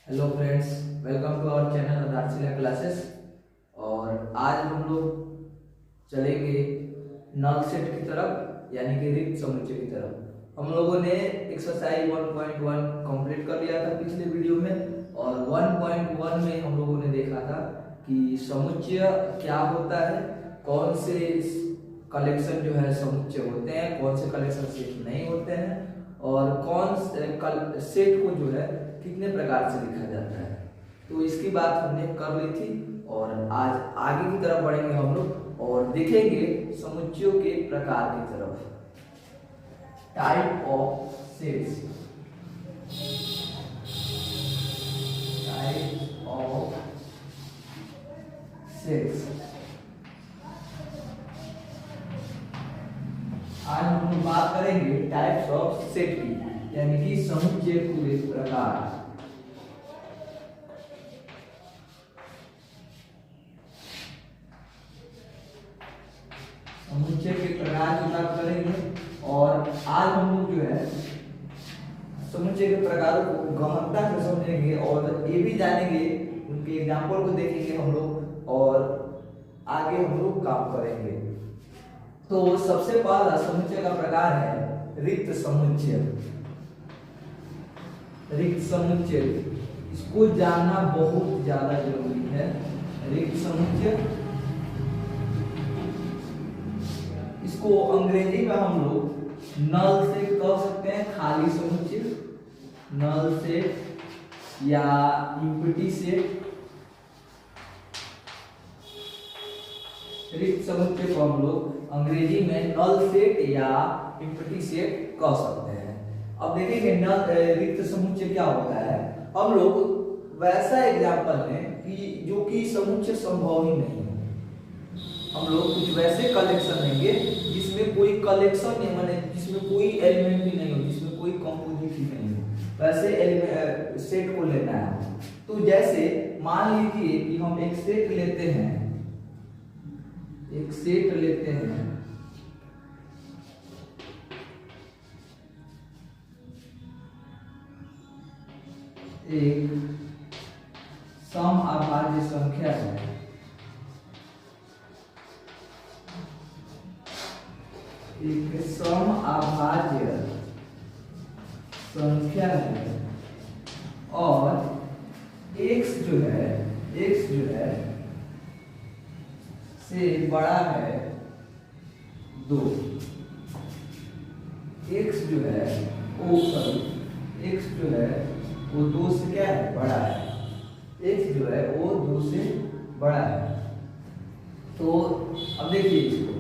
Hello friends, welcome to our channel Aadharshila classes. और आज हम लोग चलेंगे नल सेट की तरफ, यानी कि रिक्त समुच्चय की तरफ। हम लोगों ने एक्सरसाइज 1.1 कंप्लीट कर लिया था पिछले वीडियो में, और 1.1 में हम लोगों ने देखा था कि समुच्चय क्या होता है, कौन से कलेक्शन जो है समुच्चय होते हैं, कौन से कलेक्शन सेट नहीं होते हैं, और कौन से सेट को जो है कितने प्रकार से लिखा जाता है। तो इसकी बात हमने कर ली थी, और आज आगे की तरफ बढ़ेंगे हम लोग और देखेंगे समुच्चयों के प्रकार की तरफ। Type of sets, type of sets. आज हम लोग बात करेंगे टाइप्स ऑफ सेट की, यानी कि समुच्चय के प्रकार। समुच्चय के प्रकार की बात करेंगे, और आज हम लोग जो है समुच्चय के प्रकारों को गहनता से समझेंगे और ये भी जानेंगे, उनके एग्जाम्पल को देखेंगे हम लोग, और आगे हम लोग काम करेंगे। तो सबसे पहला समुच्चय का प्रकार है रिक्त समुच्चय। रिक्त समुच्चय, इसको जानना बहुत ज्यादा जरूरी है। रिक्त समुच्चय, इसको अंग्रेजी में हम लोग नल सेट कह सकते हैं, खाली समुच्चय, नल सेट या एम्प्टी सेट। रिक्त समुच्चय को हम लोग अंग्रेजी में नल सेट या एम्प्टी सेट कह सकते हैं। अब देखेंगे नल रिक्त समुच्चय क्या होता है। हम लोग वैसा एग्जाम्पल लें कि जो कि समुच्चय संभव ही नहीं है। हम लोग कुछ वैसे कलेक्शन लेंगे जिसमें कोई कलेक्शन नहीं, माने जिसमें कोई एलिमेंट भी नहीं हो, जिसमें कोई कंपोजिट ही नहीं हो, वैसे सेट को लेना है। तो जैसे मान लीजिए कि हम एक सेट लेते हैं, एक सेट लेते हैं, एक सम अभाज्य संख्या है, एक सम अभाज्य संख्या है, और x जो है से बड़ा है 2। x जो है वो 2 से क्या है, बड़ा है। x जो है वो 2 से बड़ा है। तो अब देखिए इसको,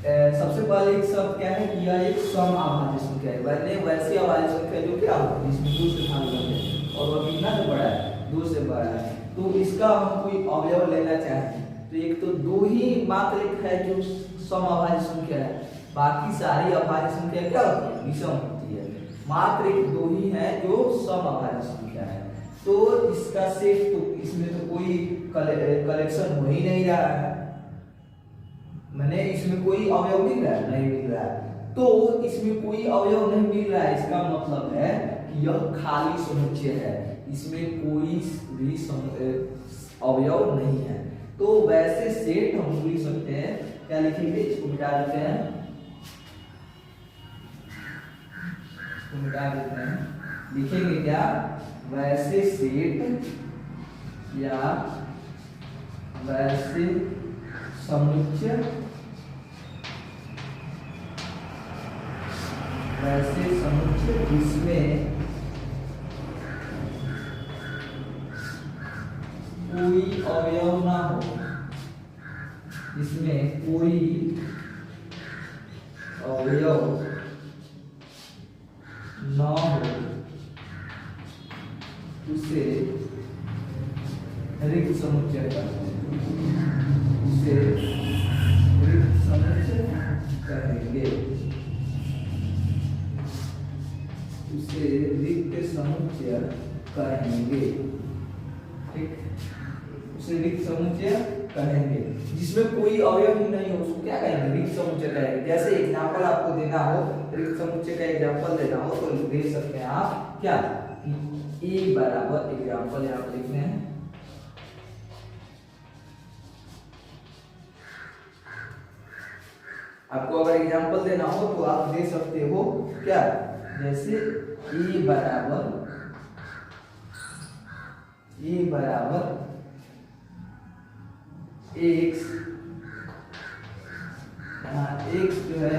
सबसे पहले एक शब्द क्या है कि यह एक सम अभाज्य संख्या है, मैंने वैसी अभाज्य संख्या जो क्या होती है इसमें 2 से भाग करते, और वह कितना से बड़ा है, 2 से बड़ा है। तो इसका हम कोई अवयव लेना चाहें तो एक तो 2 ही मात्र एक है जो सम अभाज्य संख्या है, बाकी सारी अभाज्य संख्या क्या होती है, विषम होती है। मात्र एक 2 ही है जो सम अभाज्य संख्या है। तो इसका सेट, तो इसमें तो कोई कलेक्शन हो ही नहीं रहा है, मैंने इसमें कोई अवयव मिल रहा है, नहीं मिल रहा है। तो इसमें कोई अवयव नहीं मिल रहा है, इसका मतलब है कि यह खाली समुच्चय है, इसमें कोई भी अवयव नहीं है। तो वैसे सेट हम लिख सकते हैं, क्या लिखेंगे, इसको मिटा देते हैं, इसको मिटा देते हैं, लिखेंगे क्या, वैसे सेट या वैसे समुच्चय, वैसे समुच्चय जिसमें कोई अवयव ना हो, जिसमें कोई अवयव ना हो, उसे रिक्त समुच्चय कहते हैं, उसे रिक्त समुच्चय कहेंगे, उसे रिक्त समुच्चय कहेंगे। ठीक, उसे रिक्त समुच्चय कहेंगे जिसमें कोई अवयव ही नहीं हो, उसको क्या कहेंगे, रिक्त समुच्चय कहेंगे। जैसे एग्जांपल आपको देना हो, रिक्त समुच्चय का एग्जांपल देना हो तो दे सकते हैं आप क्या, ई बराबर एग्जाम्पल यहाँ पे लिखते हैं, आपको अगर एग्जाम्पल देना हो तो आप दे सकते हो क्या, जैसे ई बराबर एक्स, एक्स जो है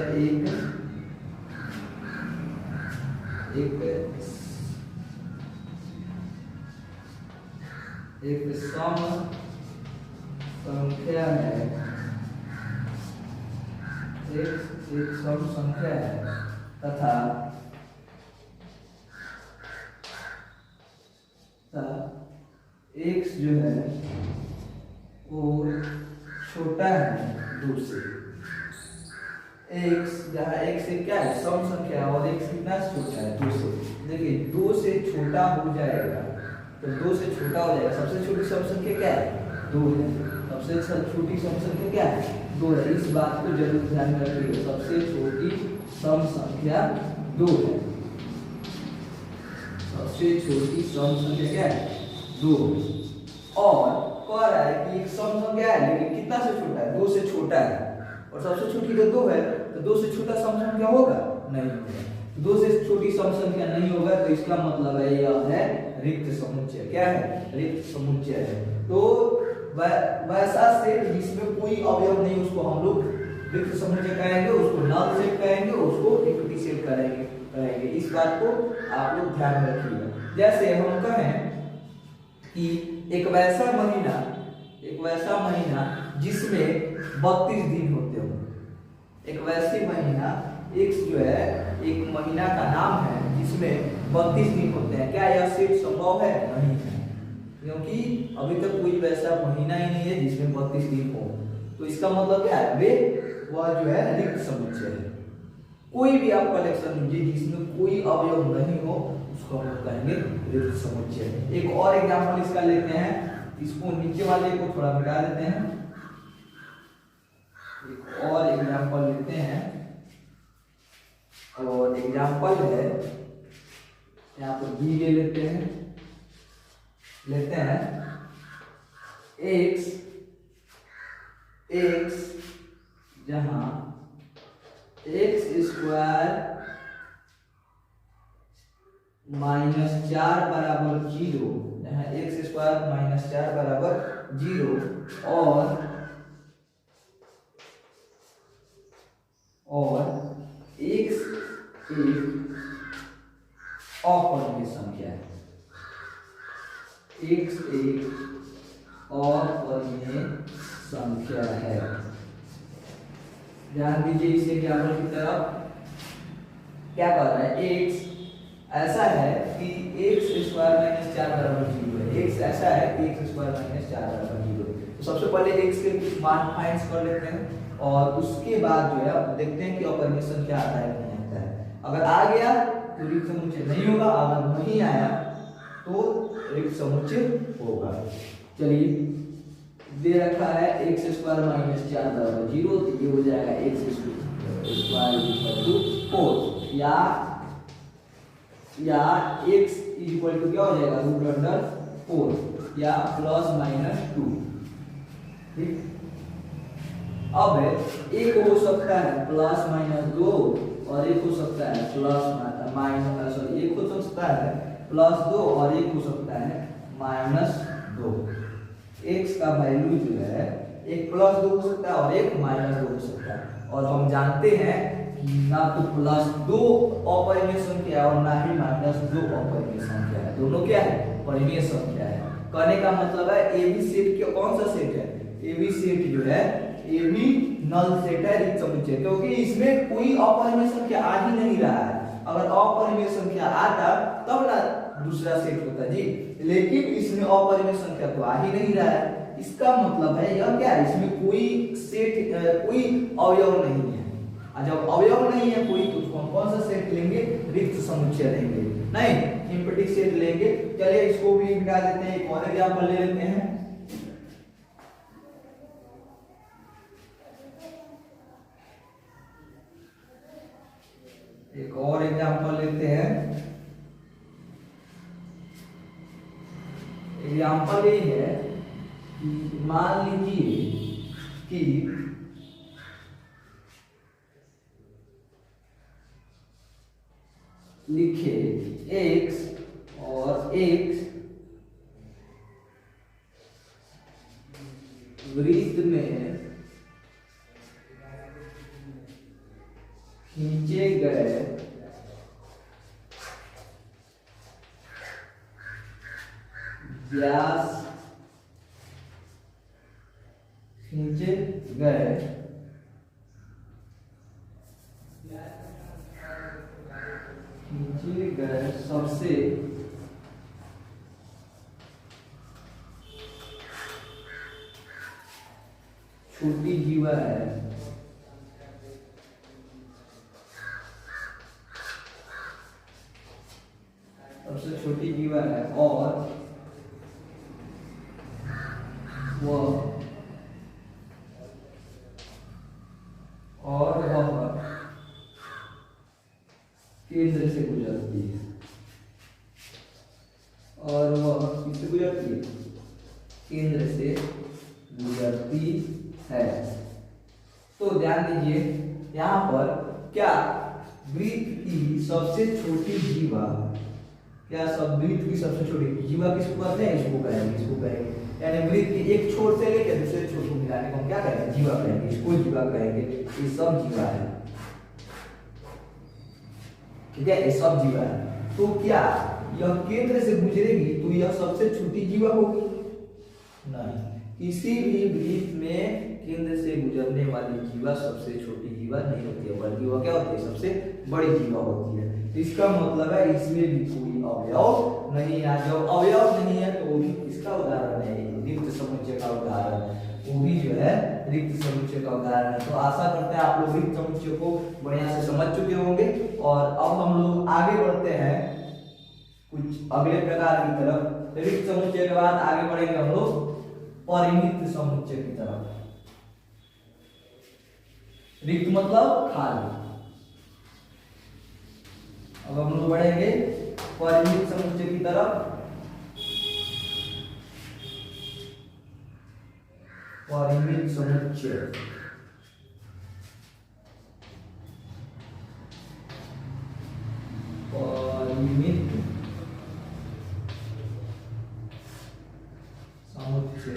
एक सम संख्या है, एक सम संख्या है तथा एक्स जो है वो छोटा है दो से, एक्स जहाँ एक्स से क्या है सम संख्या है और एक्स कितना छोटा है दो से। देखिए दो से छोटा हो जाएगा तो दो से छोटा हो जाएगा, सबसे छोटी सम संख्या क्या है दो है, सबसे छोटी सम संख्या क्या है दो है, इस बात को जरूर ध्यान में रखिएगा, सबसे छोटी सम संख्या दो है, सबसे छोटी सम संख्या क्या है दो। और कह रहा है कि एक सम संख्या है लेकिन कितना से छोटा है दो से छोटा है, और सबसे छोटी तो दो है तो दो से छोटा सम संख्या होगा नहीं होगा, दो से छोटी सम संख्या नहीं होगा तो इसका मतलब है यह है रिक्त समुच्चय, क्या है रिक्त समुच्चय है। तो वैसा सेट जिसमें कोई अवयव नहीं उसको हम लोग रिक्त समुच्चय कहेंगे, उसको नल सेट कहेंगे, उसको इक्विटी सेट कहेंगे, इस बात को आप लोग ध्यान में रखिएगा। जैसे हम कहें कि एक वैसा महीना जिसमें 32 दिन होते हो, एक वैसी महीना एक्स जो है एक महीना का नाम है जिसमें 32 दिन होते हैं, क्या यह सेट संभव है नहीं है, क्योंकि अभी तक कोई वैसा महीना ही नहीं है जिसमें 32 दिन हो, तो इसका मतलब क्या है वह जो है रिक्त समुच्चय है। कोई भी आप कलेक्शन लीजिए जिसमें कोई अवयव नहीं हो उसको हम कहेंगे रिक्त समुच्चय। एक और एग्जांपल इसका लेते हैं, इसको नीचे वाले को थोड़ा मिटा देते हैं, एक और एग्जांपल लेते हैं, और एग्जांपल है यहाँ पर बी ले लेते हैं एक्स जहां एक्स स्क्वायर -4 बराबर 0, जहां एक्स स्क्वायर -4 बराबर 0 और एक्स एक अपरिमेय संख्या है, एक्स एक अपरिमेय संख्या है। ध्यान दीजिए इसे एग्जाम्पल की तरफ क्या कर रहा है, एक्स ऐसा है कि एक्स स्क्वायर -4 बराबर 0 है, एक्स ऐसा है कि एक्स स्क्वायर -4 बराबर 0 है। तो सबसे पहले एक्स के कुछ मान फाइंड कर लेते हैं और उसके बाद जो है देखते हैं कि अपरिमेय संख्या आता है नहीं आता है। अगर आ गया तो रिक्त समुच्चय नहीं होगा, अगर नहीं आया तो रिक्त समुच्चय होगा। चलिए दे रखा है एक्स स्क्वायर -4 बराबर 0, तो ये हो जाएगा एक्स स्क्वायर इक्वल टू 4 या x इक्वल टू क्या हो जाएगा √4 या ±2। ठीक, अब एक हो सकता है +-2 और एक हो सकता है +-2 और एक हो सकता है -2। x का वैल्यू जो है एक +2 हो सकता है और एक -2 हो सकता है, और हम जानते हैं कि ना तो +2 अपरिमेय संख्या और ना ही -2 अपरिमेय संख्या है, दोनों क्या है परिमेय संख्या है। कहने का मतलब है ए बी सेट क्या कौन सा सेट है, ए बी सेट जो है ए बी नल सेट है रिक्त समुच्चय, क्योंकि इसमें कोई अपरिमेय संख्या आ ही नहीं रहा है। अगर अपरिमेय संख्या आता तब ना दूसरा सेट होता जी, लेकिन इसमें अपरिमेय संख्या तो आ ही नहीं रहा है, इसका मतलब है यह क्या है इसमें कोई सेट कोई अवयव नहीं है। जब अवयव नहीं है कोई तो उसको हम कौन सा सेट लेंगे रिक्त समुच्चय लेंगे, नहीं एम्प्टी सेट लेंगे। चलिए इसको भी मिटा देते हैं, एक और एग्जांपल ले लेते हैं। एक और एग्जांपल लेते हैं, एग्जाम्पल ये है कि मान लीजिए कि लिखे x और x वृत्त में खींचे गए व्यास खींचे गए सबसे छोटी जीवा है सबसे छोटी जीवा है और वह केंद्र से गुजरती है और वह किससे गुजरती है? केंद्र से गुजरती है। तो ध्यान दीजिए यहाँ पर क्या वृत्त की सबसे छोटी जीवा, क्या सब वृत्त की सबसे छोटी जीवा किसको कहते हैं? इसको कहेंगे। यानी वृत्त के एक छोर से लेकर दूसरे छोर को मिलाने को हम क्या कहेंगे? जीवा कहेंगे। इसको जीवा कहेंगे। ये सब जीवा है, ठीक है, ये सब जीवा है। तो क्या यह केंद्र से गुजरेगी तो यह सबसे छोटी जीवा होगी? नहीं, किसी भी वृत्त में केंद्र से गुजरने वाली जीवा सबसे छोटी जीवा नहीं होती है, बल्कि वह क्या होती है? सबसे बड़ी जीवा होती है। तो इसका मतलब है इसमें भी कोई अवयव नहीं है। जब अवयव नहीं है तो वो भी किसका उदाहरण है? रिक्त समुच्चय का उदाहरण है। वो भी जो है रिक्त समुच्चय का उदाहरण है। तो आशा करते हैं आप लोग रिक्त समुच्चय को बढ़िया से समझ चुके होंगे। और अब हम लोग आगे बढ़ते हैं कुछ अगले प्रकार की तरफ। रिक्त समुच्चय के बाद आगे बढ़ेंगे हम लोग परिमित समुच्चय की तरफ। रिक्त मतलब खाली। अब हम लोग बढ़ेंगे परिमित समुच्चय की तरफ। परिमित समुच्चय परिमित समुच्चय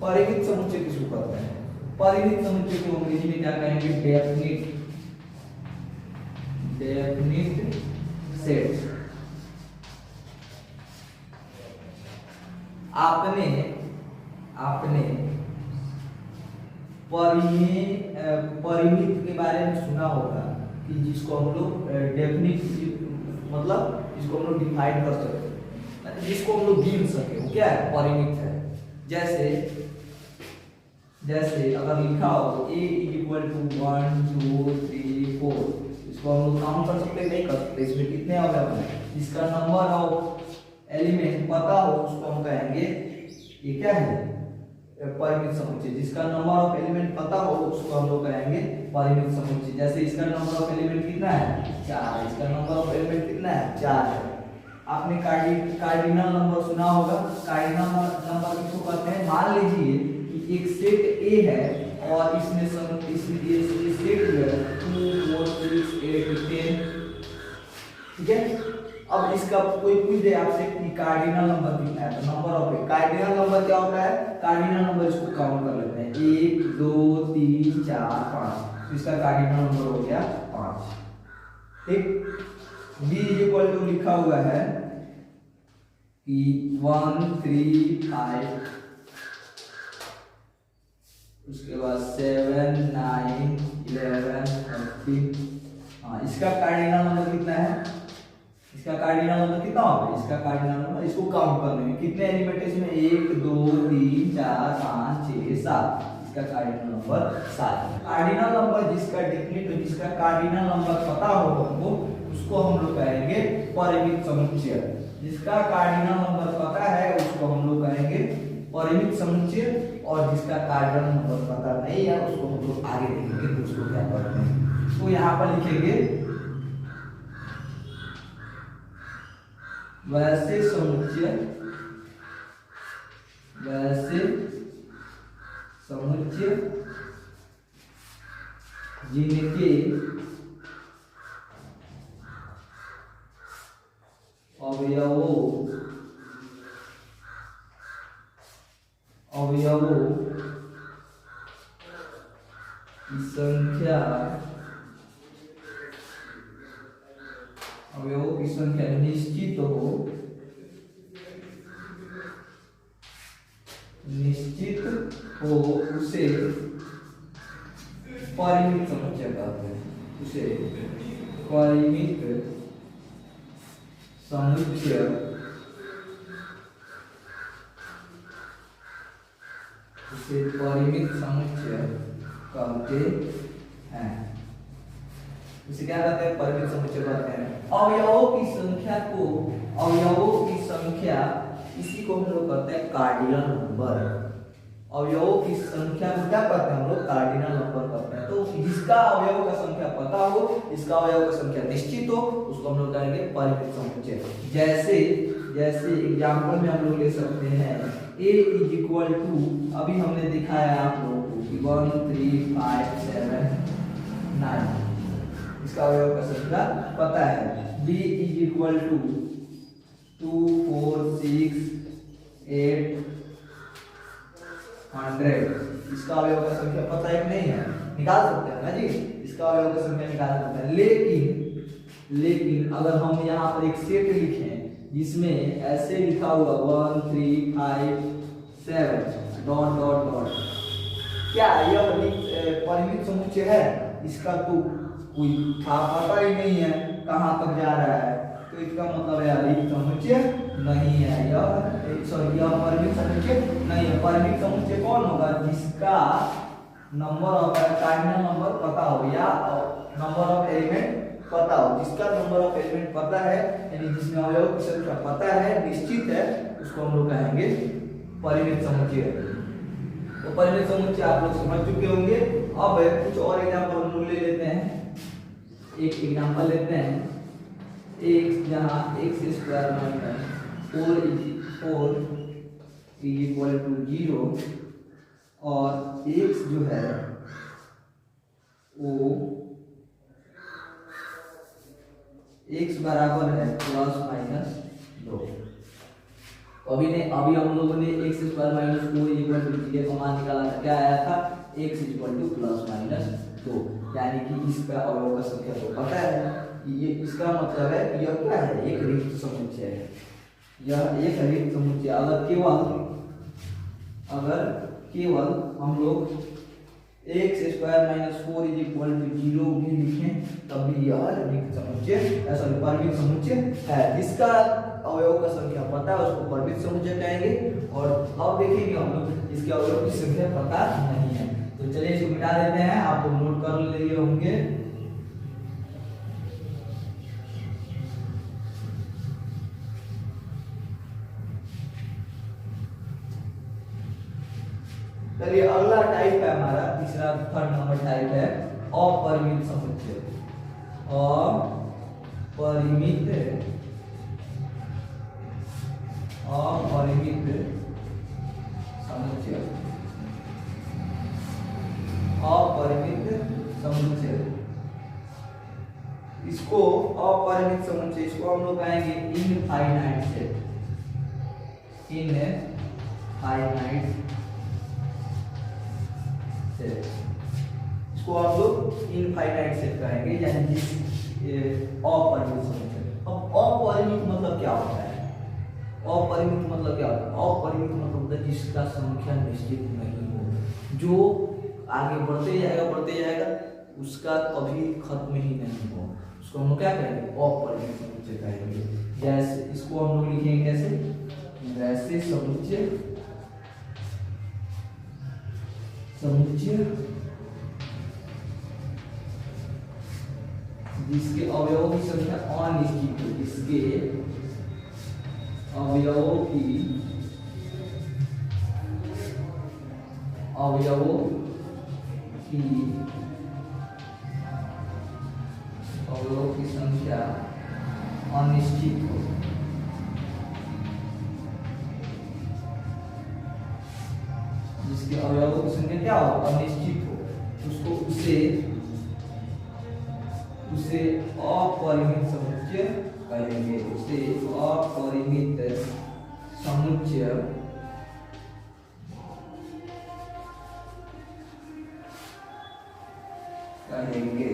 परिमित समुच्चय किसको कहते हैं? परिमित समुच्चय को अंग्रेजी में क्या कहेंगे? Definite set. आपने परिमित के बारे में सुना होगा कि जिसको हम लोग डेफिनिट मतलब जिसको हम लोग डिफाइन कर सकते, जिसको हम लोग गिन सके, वो क्या है? परिमित है। जैसे अगर लिखा हो a = 1 2 3 4, इसको हम लोग काउंट कर सकते नहीं कर सकते? इसमें कितने अवयव हैं? जिसका नंबर ऑफ एलिमेंट पता हो उसको हम कहेंगे ये क्या है? परिमित समुच्चय। जिसका नंबर ऑफ एलिमेंट पता हो उसको हम लोग कहेंगे परिमित समुच्चय। जैसे इसका नंबर ऑफ एलिमेंट कितना है? 4। इसका नंबर ऑफ एलिमेंट कितना है? 4 है। आपने कार्डिनल नंबर सुना होगा। कार्डिनल नंबर किसको कहते हैं? मान लीजिए कि एक सेट A है और इसमें सेट जो है 2 4 6 8 10, ठीक है। अब इसका कोई पूछ दे आपसे कि कार्डिनल नंबर कितना है, तो नंबर ऑफ कार्डिनल नंबर क्या होता है? कार्डिनल नंबर इसको काउंट कर लेते हैं 1 2 3 4 5, तो इसका कार्डिनल नंबर हो गया 5, ठीक। b लिखा हुआ है कि 1 3 5, उसके बाद 7 9 11 13। हाँ, इसका कार्डिनल नंबर कितना है? इसका कार्डिनल नंबर कितना होगा? इसका कार्डिनल नंबर इसको काउंट करने में कितने एलिमेंट है इसमें? 1 2 3 4 5 6 7। इसका कार्डिनल नंबर 7। कार्डिनल नंबर जिसका डेफिनिट हो, जिसका कार्डिनल नंबर पता हो हमको, उसको हम लोग कहेंगे परिमित समुच्चय। जिसका कार्डिनल नंबर पता है उसको हम लोग कहेंगे परिमित समुच्चय। और जिसका कार्डिनल नंबर पता नहीं है उसको हम लोग आगे देखेंगे तो उसको क्या करते हैं। तो यहाँ पर लिखेंगे वैसे समुच्चय जिनके अवयवों की संख्या निश्चित हो उसे परिमित समुच्चय कहते हैं। उसे परिमित समुच्चय कहते हैं। इसे क्या कहते हैं? परिमित समुच्चय कहते हैं। अवयवों की संख्या इसी को हम लोग कहते हैं कार्डिनल नंबर। अवयवों की संख्या को क्या कहते हैं हम लोग? कार्डिनल नंबर कहते हैं। तो जिसका अवयव का संख्या पता हो, इसका अवयव का संख्या निश्चित हो, उसको हम लोग कहेंगे परिमित समुच्चय। जैसे एग्जांपल में हम लोग ले सकते हैं a इज इक्वल टू, अभी हमने दिखाया आप लोगों को 1 3 5 7 9, इसका अवयव का संख्या पता है। b इज इक्वल टू 2 4 6 8 100, इसका अवयव का संख्या पता है कि नहीं है? निकाल सकते हैं ना जी, इसका अवयव का संख्या निकाल सकते हैं। लेकिन अगर हम यहाँ पर एक सेट लिखें जिसमें ऐसे लिखा हुआ 1 3 5 7 ... क्या यह परिमित समुच्चय है? इसका तो कोई पता ही नहीं है कहाँ तक जा रहा है, तो इसका मतलब है अधिक समुच्चय नहीं है। यह परिमित समुच्चय नहीं है। परिमित समुच्चय कौन होगा? जिसका नंबर ऑफ कार्डिनल नंबर पता हो या नंबर ऑफ एलिमेंट पता हो। जिसका नंबर ऑफ एलिमेंट पता है, यानी जिसमें अवयव की संख्या पता है, निश्चित है, उसको हम लोग कहेंगे परिमित समुच्चय। तो परिमित समुच्चय आप लोग समझ चुके होंगे। अब कुछ और एग्जांपल हम लोग ले लेते हैं। एक एग्जांपल लेते हैं, जहाँ x² - 4 इज इक्वल टू 0 और x जो है वो x बराबर है ±2। अभी हम लोगों ने x² - 4 इक्वल टू 0 का मान निकाला था। क्या आया था? x इक्वल टू ±2, यानी कि इसका अवयव का संख्या तो पता है। ये इसका मतलब है यह क्या है? एक रिक्त समुच्चय है। यह एक रिक्त समुच्चय। अगर केवल हम लोग x² - 4 इज इक्वल टू 0 भी लिखें तब भी यह रिक्त समुच्चय परिमित समुच्चय है। जिसका अवयव का संख्या पता है उसको परिमित समुच्चय कहेंगे। और अब देखेंगे हम लोग इसके अवयव की संख्या पता नहीं है, तो चलिए इसको मिटा देते हैं। आप लोग नोट कर लिए होंगे। चलिए अगला टाइप है हमारा, तीसरा 3rd नंबर टाइप है अपरिमित समुच्चय। अपरिमित समुच्चय। इसको अपरिमित समुच्चय इसको हम लोग कहेंगे इनफाइनाइट सेट। इसको आप लोग इनफाइनाइट सेट कहेंगे, यानी जिस अपरिमित समुच्चय। अब अपरिमित मतलब क्या होता है? अपरिमित मतलब क्या होता है? अपरिमित मतलब होता है जिसका संख्या निश्चित नहीं हो, जो आगे बढ़ते जाएगा उसका कभी खत्म ही नहीं हो, उसको हम लोग क्या कहेंगे? अपरिमित समुच्चय कहेंगे। जैसे इसको हम लोग लिखेंगे कैसे? वैसे समुच्चय जिसके अवयवों की संख्या अनिश्चित हो। जिसके अवयवों की संख्या अनिश्चित हो। जिसके अवयवों की संख्या क्या हो, अनिश्चित हो, उसको उसे अपरिमित समुच्चय कहेंगे। उसे अपरिमित समुच्चय कहेंगे।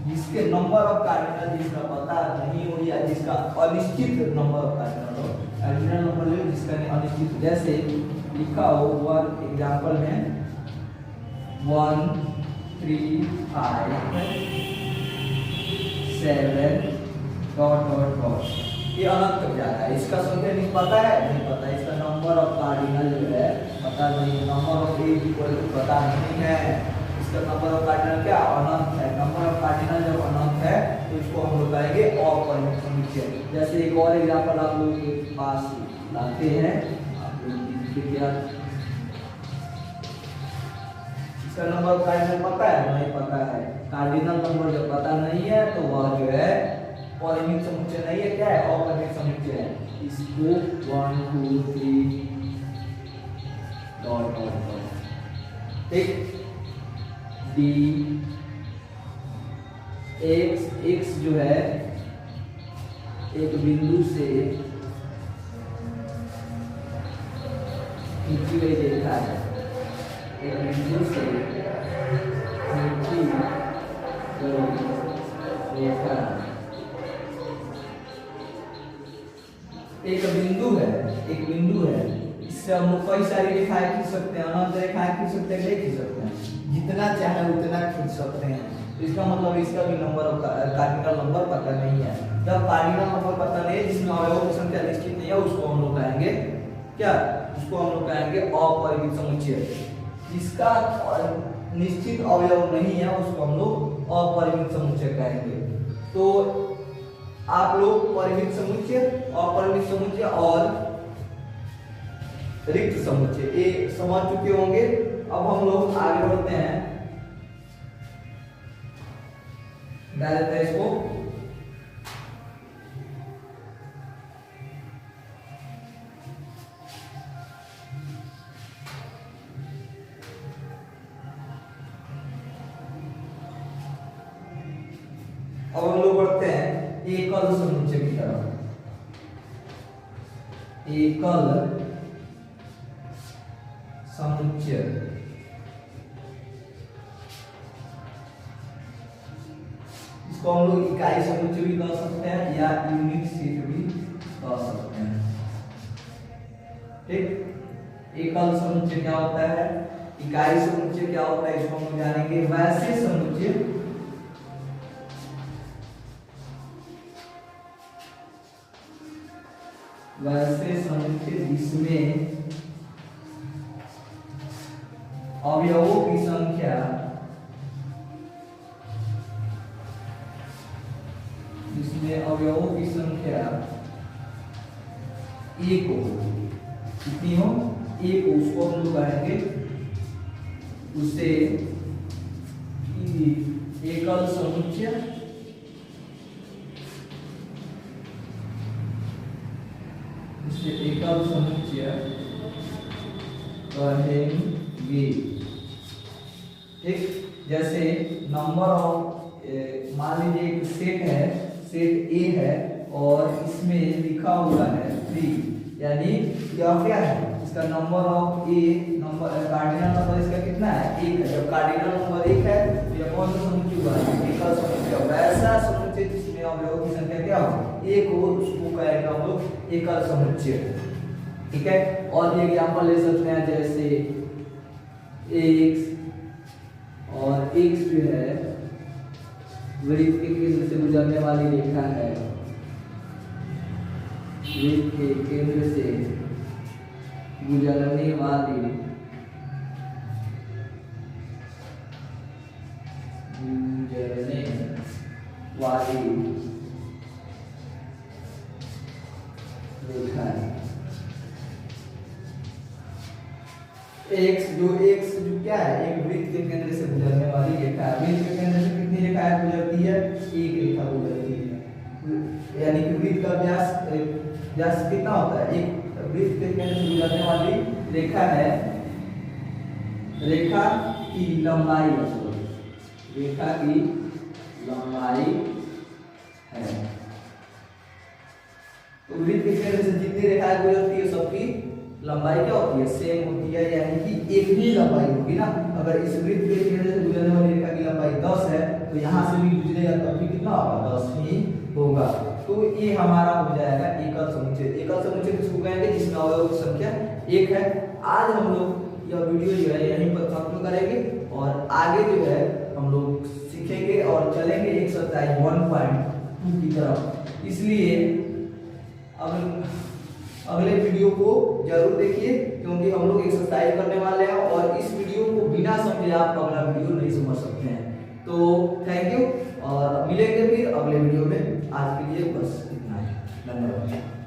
जिसके नंबर ऑफ कार्डिनल जिसका पता नहीं हो या जिसका अनिश्चित नंबर ऑफ कार्डिनल हो, कार्डिनल नंबर ले जिसका अनिश्चित, जैसे लिखा हो वन एग्जांपल में 1 3 5 7 डॉट डॉट डॉट, ये अनंत तक जाता है। इसका संख्या नहीं पता है, नहीं पता। इसका नंबर ऑफ कार्डिनल जो है पता नहीं है, number of edge equal to पता नहीं है। इसका नंबर ऑफ कार्डिनल क्या, अनंत है। नंबर ऑफ कार्डिनल जब अनंत है तो इसको हम लोग कहेंगे अपरिमित समुच्चय। जैसे एक और एग्जांपल आप लोगों के पास लाते हैं, आप लोग देखिए क्या, इसका नंबर ऑफ कार्डिनल पता है, नहीं पता है। कार्डिनल नंबर जब पता नहीं है तो वह जो है परिमित समुच्चय नहीं है, क्या है, अपरिमित समुच्चय है। इसको 1 2 3 डॉट डॉट डॉट, ठीक। डी एक्स जो है एक बिंदु से खींची गई रेखा है, एक बिंदु से खींची गई रेखा, एक बिंदु है। इससे हम लोग कई सारी रेखाएं खींच सकते हैं, अनंत रेखाएं खींच सकते हैं, नहीं खींच सकते हैं, जितना चाहे उतना खींच सकते हैं। तो इसका मतलब इसका भी नंबर ऑफ कार्डिनल नंबर पता नहीं है। जब कार्डिनल नंबर पता नहीं है, जिसमें अवयवों की संख्या निश्चित नहीं है, उसको हम लोग कहेंगे क्या, उसको हम लोग कहेंगे अपरिमित समुच्चय। जिसका निश्चित अवयव नहीं है उसको हम लोग अपरिमित समुच्चय कहेंगे। तो आप लोग परिमित समुच्चय, अपरिमित समुच्चय और रिक्त समुच्चय ये समझ चुके होंगे। अब हम लोग आगे बढ़ते हैं, डाल देते हैं इसको। अब हम लोग बढ़ते हैं एकल समुच्चय की तरफ। एकल समुच्चय, इसको हम लोग इकाई समुच्चय भी कह सकते हैं या यूनिट सेट भी कह सकते हैं, ठीक। एकल समुच्चय क्या होता है, इकाई समुच्चय क्या होता है, इसको हम जानेंगे। वैसे समुच्चय जिसमें अवयवों की संख्या एक हो, कितनी हो, एक हो, उसको हम लोग कहेंगे उसे एकल समुच्चय, उसे एकल समुच्चय कहेंगे, ठीक। जैसे नंबर ऑफ, मान लीजिए एक सेट है, सेट ए है और इसमें लिखा हुआ है 3, यानी यह क्या है, इसका number of A, number cardinal number इसका कितना है, 1 है। जब कार्डिनल नंबर 1 है तो यह कौन सा समुच्चय हुआ, एकल समुच्चय। वैसा समुच्चय जिसमें अवयवों की संख्या क्या हो, 1 हो, उसको कहेंगे हम लोग एकल समुच्चय, ठीक है। और भी एग्जांपल ले सकते हैं, जैसे x और x जो है वृत्त के केंद्र से गुजरने वाली रेखा है, वृत्त के केंद्र से गुजरने वाली रेखा है। x जो क्या है, एक वृत्त के केंद्र से गुजरने वाली रेखा है। वृत्त के केंद्र से कितनी रेखाएं गुजरती है, एक रेखा गुजरती है। यानी कि वृत्त का व्यास कितना होता है, एक वृत्त के केंद्र से गुजरने वाली रेखा है रेखा की लंबाई है, रेखा की लंबाई है। तो वृत्त के केंद्र से जितनी रेखाएं गुजरती है सबकी लंबाई क्या होती है, सेम होती है, यानी कि एक ही लंबाई होगी ना। अगर इस वृत्त के केंद्र से गुजरने वाली रेखा की लंबाई 10 है तो यहाँ से भी गुजरेगा तब भी कितना होगा, 10 ही होगा। तो ये हमारा हो जाएगा एकल समुच्चय। एकल समुच्चय किसको कहेंगे, जिसमें अवयव की संख्या 1 है। आज हम लोग यह वीडियो जो है यहीं पर खत्म करेंगे और आगे जो है हम लोग सीखेंगे और चलेंगे एक्सरसाइज 1.2 की तरफ। इसलिए अब अगले वीडियो को जरूर देखिए, क्योंकि हम लोग एक्सरसाइज करने वाले हैं और इस वीडियो को बिना समझे आप अगला वीडियो नहीं समझ सकते हैं। तो थैंक यू और मिलेंगे फिर अगले वीडियो में। आज के लिए बस इतना ही, धन्यवाद।